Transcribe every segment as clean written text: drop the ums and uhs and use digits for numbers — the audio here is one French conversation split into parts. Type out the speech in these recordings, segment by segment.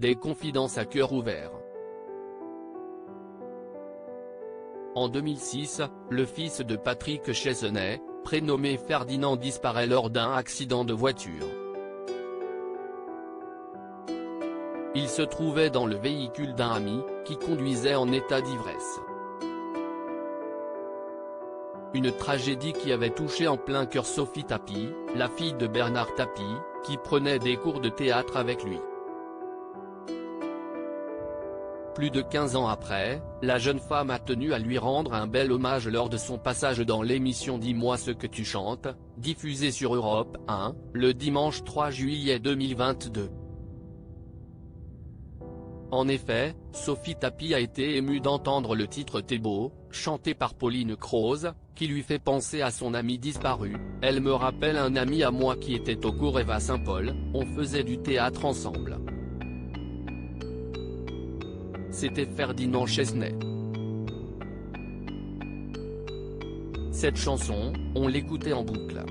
des confidences à cœur ouvert. En 2006, le fils de Patrick Chesney, prénommé Ferdinand, disparaît lors d'un accident de voiture. Il se trouvait dans le véhicule d'un ami, qui conduisait en état d'ivresse. Une tragédie qui avait touché en plein cœur Sophie Tapie, la fille de Bernard Tapie, qui prenait des cours de théâtre avec lui. Plus de 15 ans après, la jeune femme a tenu à lui rendre un bel hommage lors de son passage dans l'émission Dis-moi ce que tu chantes, diffusée sur Europe 1, le dimanche 3 juillet 2022. En effet, Sophie Tapie a été émue d'entendre le titre T'es beau, chanté par Pauline Croze, qui lui fait penser à son ami disparu. Elle me rappelle un ami à moi qui était au cours Eva Saint-Paul, on faisait du théâtre ensemble. C'était Ferdinand Chesney. Cette chanson, on l'écoutait en boucle.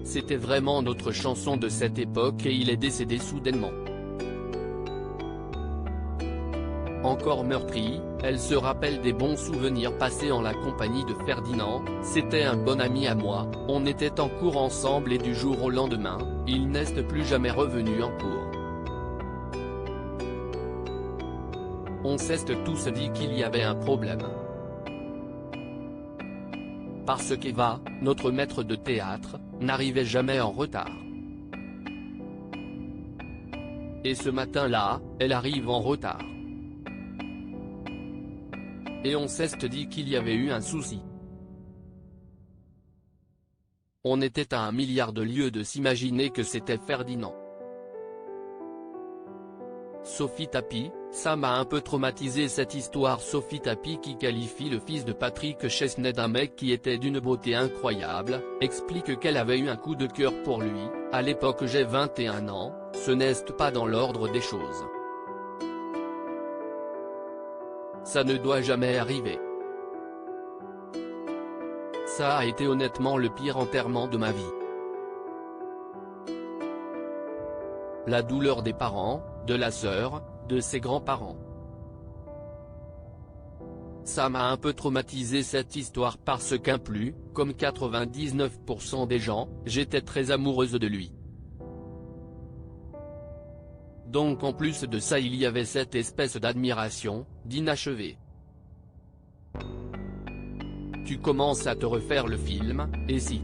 C'était vraiment notre chanson de cette époque et il est décédé soudainement. Encore meurtrie, elle se rappelle des bons souvenirs passés en la compagnie de Ferdinand. C'était un bon ami à moi, on était en cours ensemble et du jour au lendemain, il n'est plus jamais revenu en cours. On s'est tous dit qu'il y avait un problème. Parce qu'Eva, notre maître de théâtre, n'arrivait jamais en retard. Et ce matin-là, elle arrive en retard. Et on s'est dit qu'il y avait eu un souci. On était à 1 milliard de lieues de s'imaginer que c'était Ferdinand. Sophie Tapie, ça m'a un peu traumatisé cette histoire. Sophie Tapie, qui qualifie le fils de Patrick Chesney d'un mec qui était d'une beauté incroyable, explique qu'elle avait eu un coup de cœur pour lui. À l'époque j'ai 21 ans, ce n'est pas dans l'ordre des choses. Ça ne doit jamais arriver. Ça a été honnêtement le pire enterrement de ma vie. La douleur des parents, de la sœur, de ses grands-parents. Ça m'a un peu traumatisé cette histoire parce qu'inclus, comme 99% des gens, j'étais très amoureuse de lui. Donc en plus de ça il y avait cette espèce d'admiration, d'inachevé. Tu commences à te refaire le film, et si